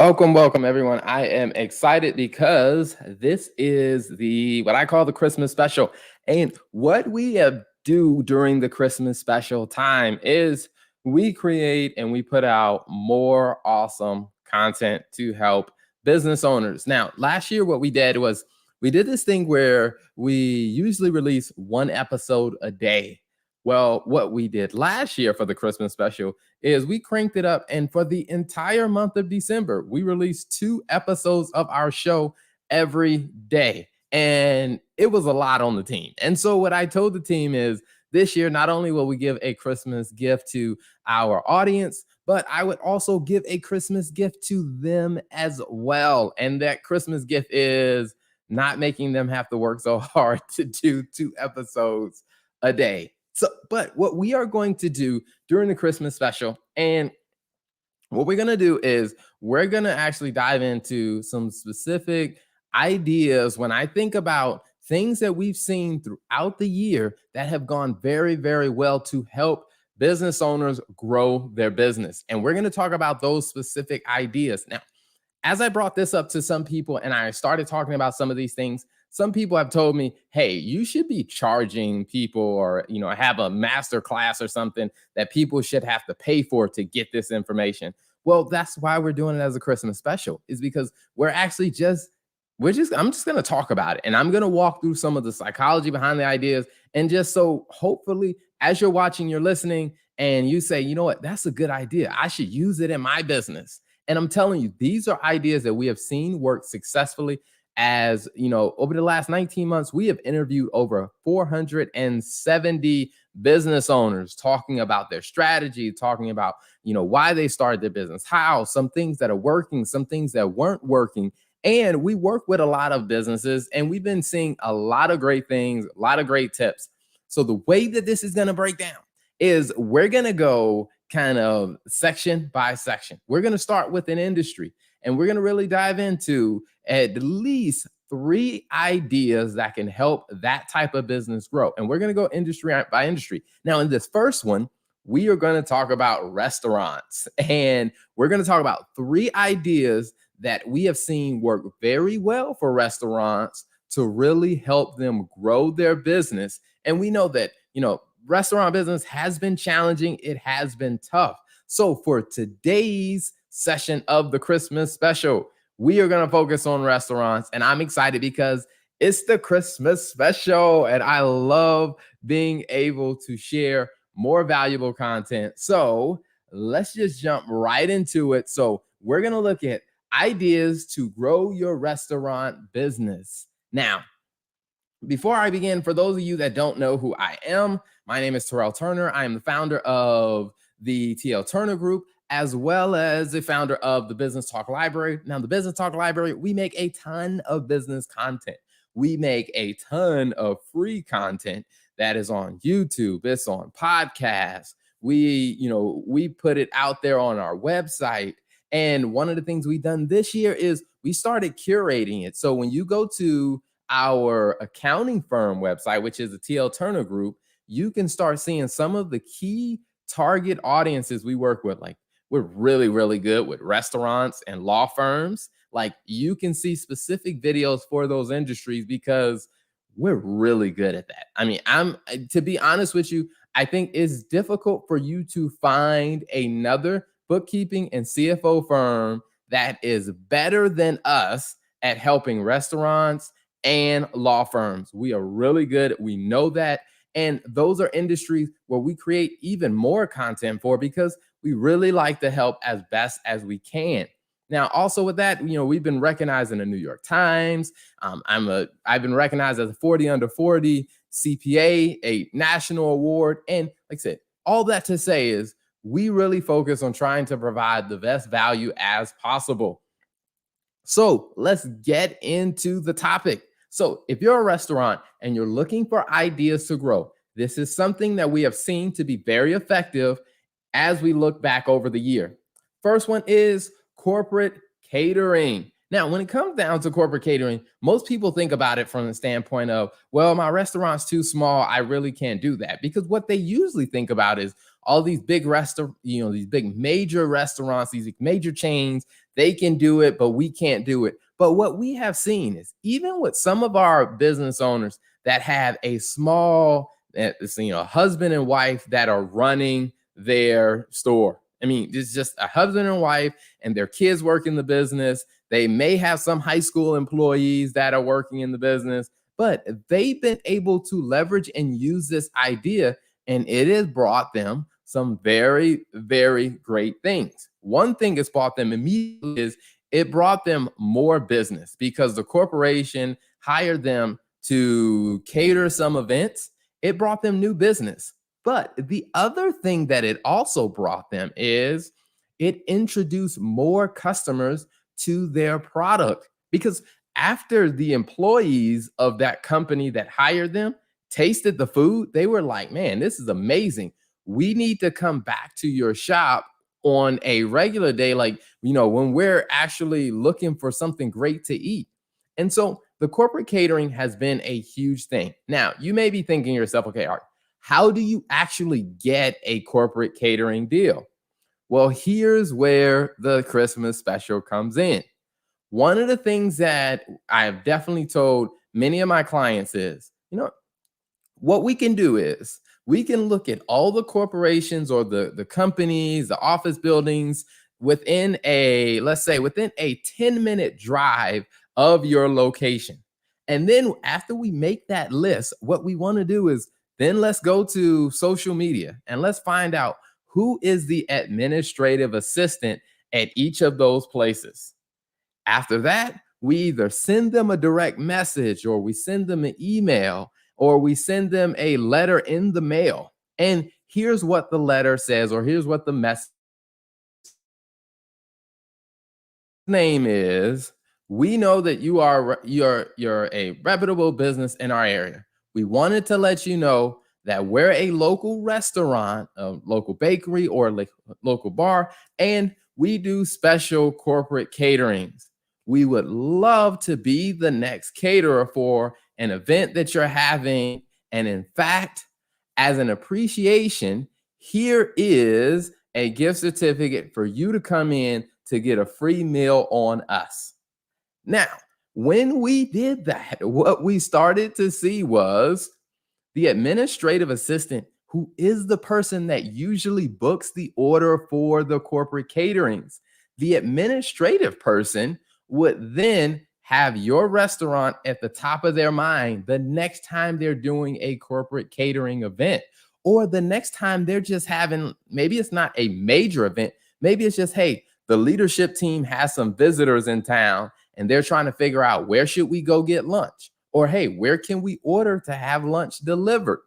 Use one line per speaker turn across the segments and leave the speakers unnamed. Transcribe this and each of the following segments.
Welcome everyone. I am excited because this is the what I call the Christmas special. And what we do during the Christmas special time is we create and we put out more awesome content to help business owners. Now, last year what we did was we did this thing where we usually release one episode a day. Well, what we did last year for the Christmas special is we cranked it up, and for the entire month of December we released 2 episodes of our show every day, and it was a lot on the team. And so what I told the team is this year not only will we give a Christmas gift to our audience, but I would also give a Christmas gift to them as well. And that Christmas gift is not making them have to work so hard to do 2 episodes a day. So, but what we are going to do during the Christmas special, and what we're going to do is we're going to actually dive into some specific ideas when I think about things that we've seen throughout the year that have gone very, very well to help business owners grow their business. And we're going to talk about those specific ideas. Now, as I brought this up to some people and I started talking about some of these things, some people have told me, hey, you should be charging people or, have a master class or something that people should have to pay for to get this information. Well, that's why we're doing it as a Christmas special, is because I'm just going to talk about it, and I'm going to walk through some of the psychology behind the ideas. And just so hopefully as you're watching, you're listening and you say, you know what, that's a good idea. I should use it in my business. And I'm telling you, these are ideas that we have seen work successfully. As you know, over the last 19 months, we have interviewed over 470 business owners talking about their strategy, talking about, why they started their business, how, some things that are working, some things that weren't working. And we work with a lot of businesses, and we've been seeing a lot of great things, a lot of great tips. So the way that this is going to break down is we're going to go kind of section by section. We're going to start with an industry, and we're going to really dive into at least 3 ideas that can help that type of business grow. And we're going to go industry by industry. Now, in this first one, we are going to talk about restaurants, and we're going to talk about 3 ideas that we have seen work very well for restaurants to really help them grow their business. And we know that, restaurant business has been challenging. It has been tough. So for today's session of the Christmas special, we are going to focus on restaurants, and I'm excited because it's the Christmas special and I love being able to share more valuable content. So let's just jump right into it. So we're going to look at ideas to grow your restaurant business. Now, before I begin, for those of you that don't know who I am, my name is Terrell Turner. I am the founder of the TL Turner Group, as well as the founder of the Business Talk Library. Now, the Business Talk Library, we make a ton of business content. We make a ton of free content that is on YouTube. It's on podcasts. We put it out there on our website. And one of the things we've done this year is we started curating it. So when you go to our accounting firm website, which is the TL Turner Group, you can start seeing some of the key target audiences we work with. Like, we're really, really good with restaurants and law firms. Like, you can see specific videos for those industries because we're really good at that. I mean, to be honest with you, I think it's difficult for you to find another bookkeeping and CFO firm that is better than us at helping restaurants and law firms. We are really good. We know that. And those are industries where we create even more content for, because we really like to help as best as we can. Now, also with that, we've been recognized in the New York Times. I've been recognized as a 40 under 40 CPA, a national award. And like I said, all that to say is we really focus on trying to provide the best value as possible. So let's get into the topic. So if you're a restaurant and you're looking for ideas to grow, this is something that we have seen to be very effective as we look back over the year. First one is corporate catering. Now, when it comes down to corporate catering, most people think about it from the standpoint of, well, my restaurant's too small, I really can't do that. Because what they usually think about is, all these big these big major restaurants, these major chains, they can do it, but we can't do it. But what we have seen is even with some of our business owners that have a small, husband and wife that are running their store. I mean, it's just a husband and wife, and their kids work in the business. They may have some high school employees that are working in the business, but they've been able to leverage and use this idea, and it has brought them some very, very great things. One thing it's brought them immediately is it brought them more business because the corporation hired them to cater some events. It brought them new business. But the other thing that it also brought them is it introduced more customers to their product, because after the employees of that company that hired them tasted the food, they were like, man, this is amazing. We need to come back to your shop on a regular day, like, when we're actually looking for something great to eat. And so the corporate catering has been a huge thing. Now, you may be thinking to yourself, okay, Art, how do you actually get a corporate catering deal? Well, here's where the Christmas special comes in. One of the things that I have definitely told many of my clients is, what we can do is we can look at all the corporations or the companies, the office buildings within let's say within a 10-minute drive of your location. And then after we make that list, what we want to do is then let's go to social media and let's find out who is the administrative assistant at each of those places. After that, we either send them a direct message, or we send them an email, or we send them a letter in the mail. And here's what the letter says, or here's what the message name is. We know that you're a reputable business in our area. We wanted to let you know that we're a local restaurant, a local bakery, or a local bar, and we do special corporate caterings. We would love to be the next caterer for an event that you're having. And in fact, as an appreciation, here is a gift certificate for you to come in to get a free meal on us. Now, when we did that, what we started to see was the administrative assistant, who is the person that usually books the order for the corporate caterings. The administrative person would then have your restaurant at the top of their mind the next time they're doing a corporate catering event, or the next time they're just having, maybe it's not a major event, maybe it's just, hey, the leadership team has some visitors in town and they're trying to figure out where should we go get lunch, or hey, where can we order to have lunch delivered,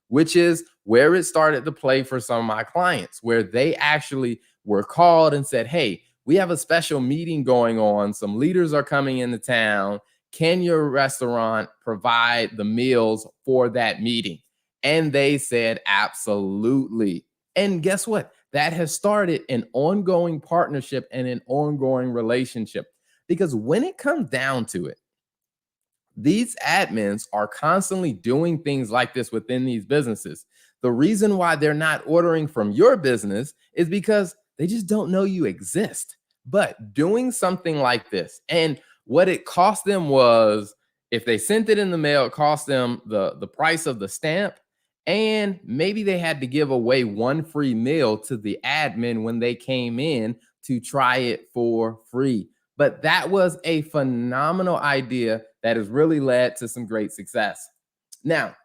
which is where it started to play for some of my clients, where they actually were called and said, hey, we have a special meeting going on. Some leaders are coming into town. Can your restaurant provide the meals for that meeting? And they said, absolutely. And guess what? That has started an ongoing partnership and an ongoing relationship. Because when it comes down to it, these admins are constantly doing things like this within these businesses. The reason why they're not ordering from your business is because they just don't know you exist. But doing something like this, and what it cost them was, if they sent it in the mail, it cost them the price of the stamp, and maybe they had to give away one free meal to the admin when they came in to try it for free. But that was a phenomenal idea that has really led to some great success. Now,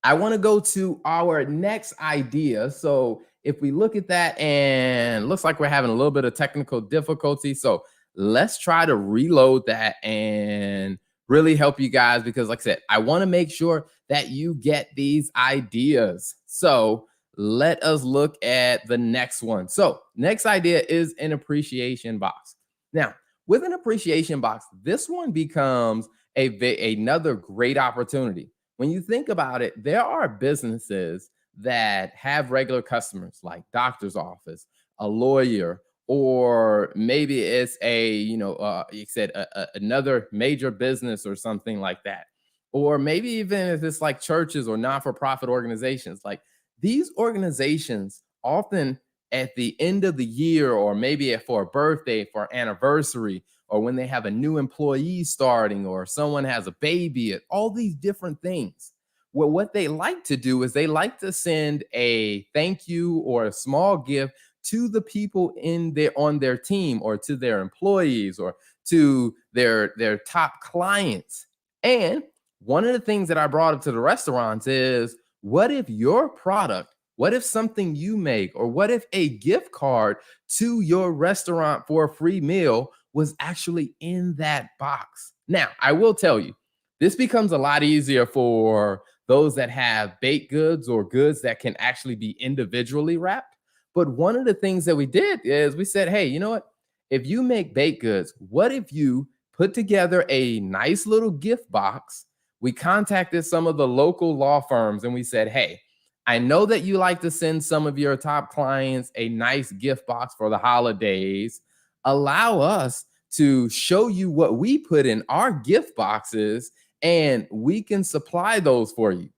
I want to go to our next idea. So if we look at that, and looks like we're having a little bit of technical difficulty. So let's try to reload that and really help you guys, because like I said, I want to make sure that you get these ideas. So let us look at the next one. So next idea is an appreciation box. Now, with an appreciation box, this one becomes another great opportunity. When you think about it, there are businesses that have regular customers like doctor's office, a lawyer, or maybe it's you said another major business or something like that. Or maybe even if it's like churches or non-for-profit organizations, like These organizations often at the end of the year, or maybe for a birthday, for an anniversary, or when they have a new employee starting, or someone has a baby, all these different things. Well, what they like to do is they like to send a thank you or a small gift to the people in their on their team, or to their employees, or to their top clients. And one of the things that I brought up to the restaurants is, what if your product, what if something you make, or what if a gift card to your restaurant for a free meal was actually in that box? Now, I will tell you, this becomes a lot easier for those that have baked goods or goods that can actually be individually wrapped. But one of the things that we did is we said, hey, you know what? If you make baked goods, what if you put together a nice little gift box? We contacted some of the local law firms and we said, hey, I know that you like to send some of your top clients a nice gift box for the holidays. Allow us to show you what we put in our gift boxes, and we can supply those for you.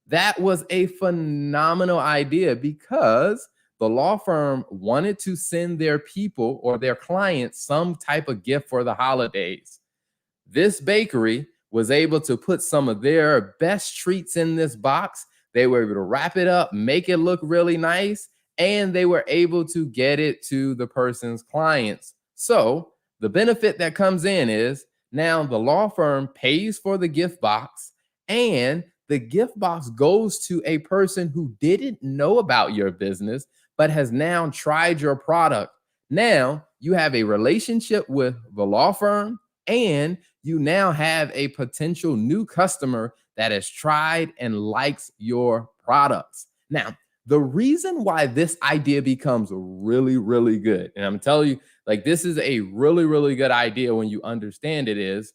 That was a phenomenal idea because the law firm wanted to send their people or their clients some type of gift for the holidays. This bakery was able to put some of their best treats in this box. They were able to wrap it up, make it look really nice, and they were able to get it to the person's clients. So the benefit that comes in is now the law firm pays for the gift box, and the gift box goes to a person who didn't know about your business but has now tried your product. Now you have a relationship with the law firm, and you now have a potential new customer that has tried and likes your products. Now, the reason why this idea becomes really, really good, and I'm telling you, like, this is a really, really good idea when you understand it, is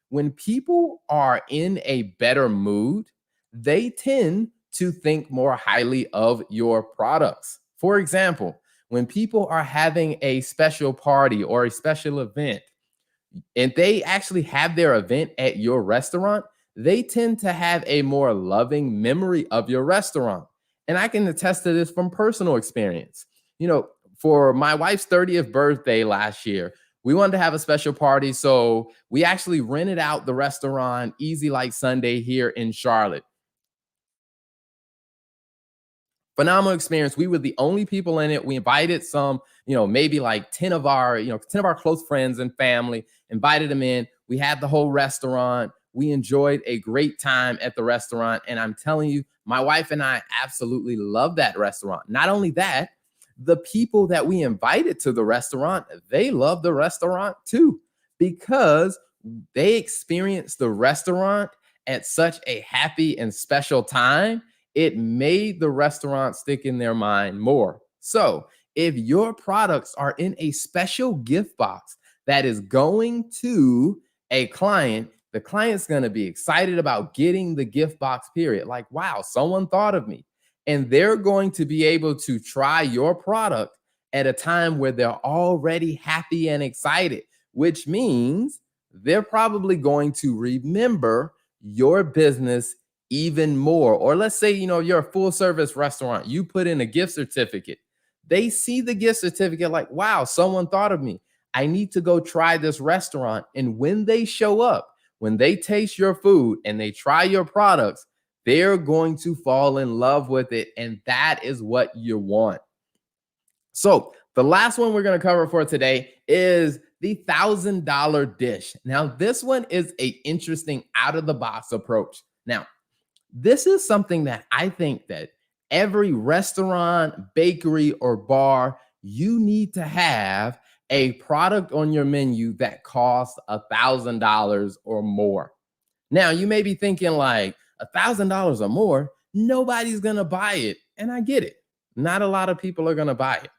when people are in a better mood, they tend to think more highly of your products. For example, when people are having a special party or a special event, and they actually have their event at your restaurant, they tend to have a more loving memory of your restaurant. And I can attest to this from personal experience. You know, for my wife's 30th birthday last year, we wanted to have a special party. So we actually rented out the restaurant Easy Like Sunday here in Charlotte. Phenomenal experience. We were the only people in it. We invited some, maybe like 10 of our, 10 of our close friends and family, invited them in. We had the whole restaurant. We enjoyed a great time at the restaurant. And I'm telling you, my wife and I absolutely love that restaurant. Not only that, the people that we invited to the restaurant, they love the restaurant too, because they experienced the restaurant at such a happy and special time. It made the restaurant stick in their mind more. So if your products are in a special gift box that is going to a client, the client's going to be excited about getting the gift box, period. Like, wow, someone thought of me. And they're going to be able to try your product at a time where they're already happy and excited, which means they're probably going to remember your business even more. Or let's say, you're a full service restaurant, you put in a gift certificate. They see the gift certificate like, wow, someone thought of me. I need to go try this restaurant. And when they show up, when they taste your food and they try your products, they're going to fall in love with it. And that is what you want. So the last one we're going to cover for today is the $1,000 dish. Now, this one is an interesting out of the box approach. Now, this is something that I think that every restaurant, bakery, or bar, you need to have a product on your menu that costs $1,000 or more. Now, you may be thinking like, $1,000 or more, nobody's going to buy it. And I get it. Not a lot of people are going to buy it.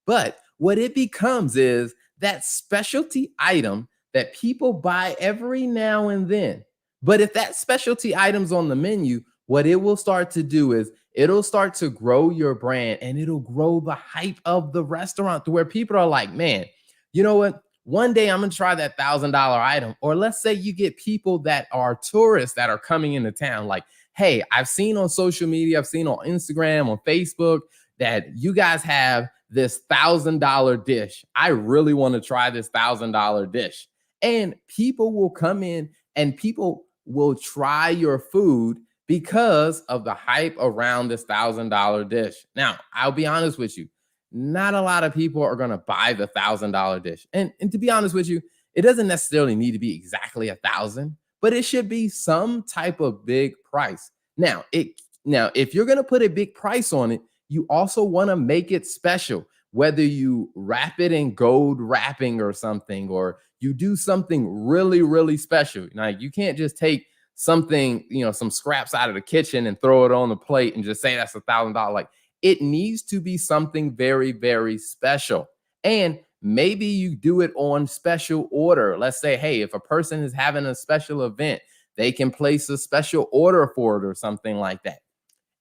But what it becomes is that specialty item that people buy every now and then. But if that specialty item's on the menu, what it will start to do is it'll start to grow your brand, and it'll grow the hype of the restaurant to where people are like, man, you know what? One day I'm going to try that $1,000 item. Or let's say you get people that are tourists that are coming into town, like, hey, I've seen on social media, I've seen on Instagram, on Facebook, that you guys have this $1,000 dish. I really want to try this $1,000 dish. And people will come in and people will try your food because of the hype around this $1,000 dish. Now, I'll be honest with you, not a lot of people are going to buy the $1,000 dish. And to be honest with you, it doesn't necessarily need to be exactly 1,000, but it should be some type of big price. Now, if you're going to put a big price on it, you also want to make it special, whether you wrap it in gold wrapping or something, or you do something really, really special. Now, you can't just take something, some scraps out of the kitchen and throw it on the plate and just say that's $1,000. Like, it needs to be something very, very special. And maybe you do it on special order. Let's say, hey, if a person is having a special event, they can place a special order for it or something like that.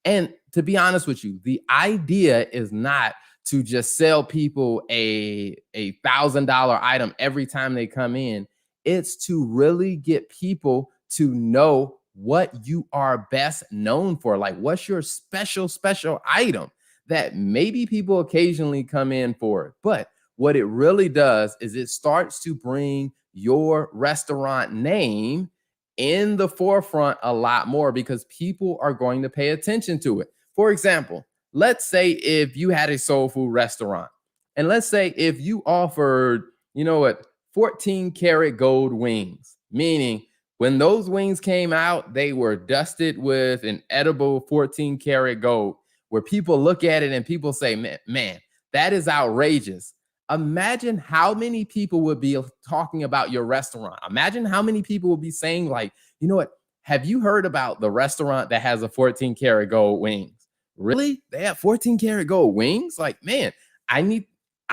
And to be honest with you, the idea is not to just sell people a $1,000 item every time they come in. It's to really get people to know what you are best known for. Like, what's your special item that maybe people occasionally come in for. But what it really does is it starts to bring your restaurant name in the forefront a lot more, because people are going to pay attention to it. For example, let's say if you had a soul food restaurant, and let's say if you offered, 14 karat gold wings, meaning when those wings came out, they were dusted with an edible 14 karat gold, where people look at it and people say, man, that is outrageous. Imagine how many people would be talking about your restaurant. Imagine how many people would be saying, like, you know what? Have you heard about the restaurant that has a 14 karat gold wings? Really? They have 14 karat gold wings? Like, man, I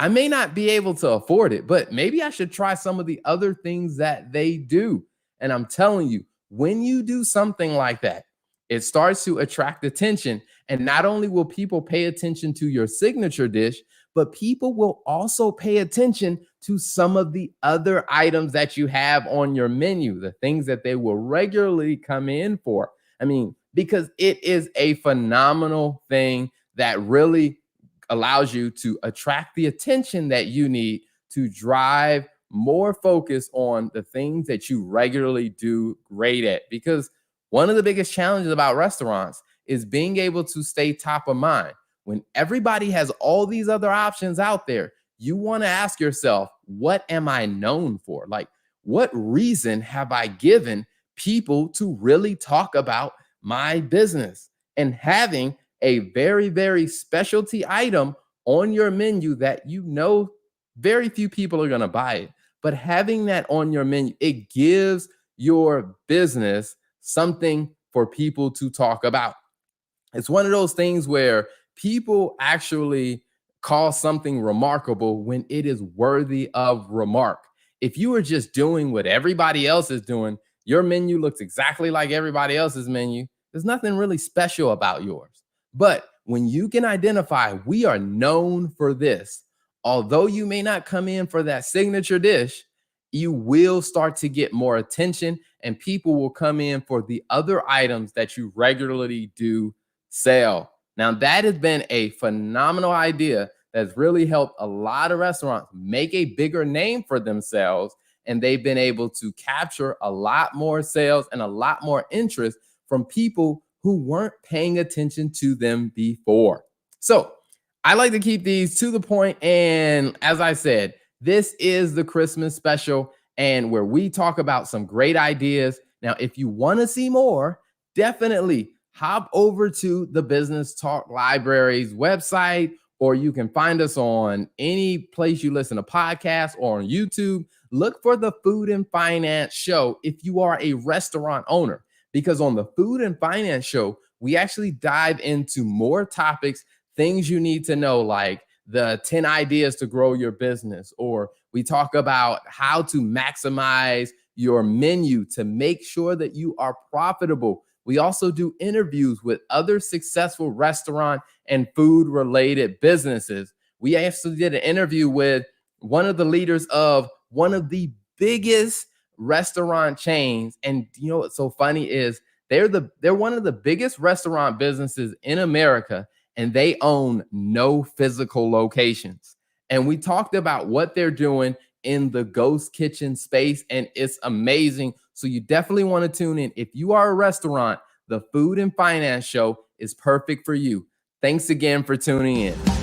may not be able to afford it, but maybe I should try some of the other things that they do. And I'm telling you, when you do something like that, it starts to attract attention. And not only will people pay attention to your signature dish, but people will also pay attention to some of the other items that you have on your menu, the things that they will regularly come in for. I mean, because it is a phenomenal thing that really allows you to attract the attention that you need to drive more focus on the things that you regularly do great at. Because one of the biggest challenges about restaurants is being able to stay top of mind. When everybody has all these other options out there, you want to ask yourself, what am I known for? Like, what reason have I given people to really talk about my business? And having a very, very specialty item on your menu that very few people are going to buy it, but having that on your menu, it gives your business something for people to talk about. It's one of those things where people actually call something remarkable when it is worthy of remark. If you are just doing what everybody else is doing, your menu looks exactly like everybody else's menu, there's nothing really special about yours. But when you can identify, we are known for this, although you may not come in for that signature dish, you will start to get more attention and people will come in for the other items that you regularly do sell. Now, that has been a phenomenal idea that's really helped a lot of restaurants make a bigger name for themselves. And they've been able to capture a lot more sales and a lot more interest from people who weren't paying attention to them before. So I like to keep these to the point. And as I said, this is the Christmas special, and where we talk about some great ideas. Now, if you want to see more, definitely hop over to the Business Talk Library's website, or you can find us on any place you listen to podcasts or on YouTube. Look for the Food and Finance Show if you are a restaurant owner, because on the Food and Finance Show, we actually dive into more topics, things you need to know, like the 10 ideas to grow your business, or we talk about how to maximize your menu to make sure that you are profitable. We also do interviews with other successful restaurant and food related businesses. We actually did an interview with one of the leaders of one of the biggest restaurant chains. And what's so funny is They're one of the biggest restaurant businesses in America, and they own no physical locations. And we talked about what they're doing in the ghost kitchen space, and it's amazing. So you definitely want to tune in. If you are a restaurant, the Food and Finance Show is perfect for you. Thanks again for tuning in.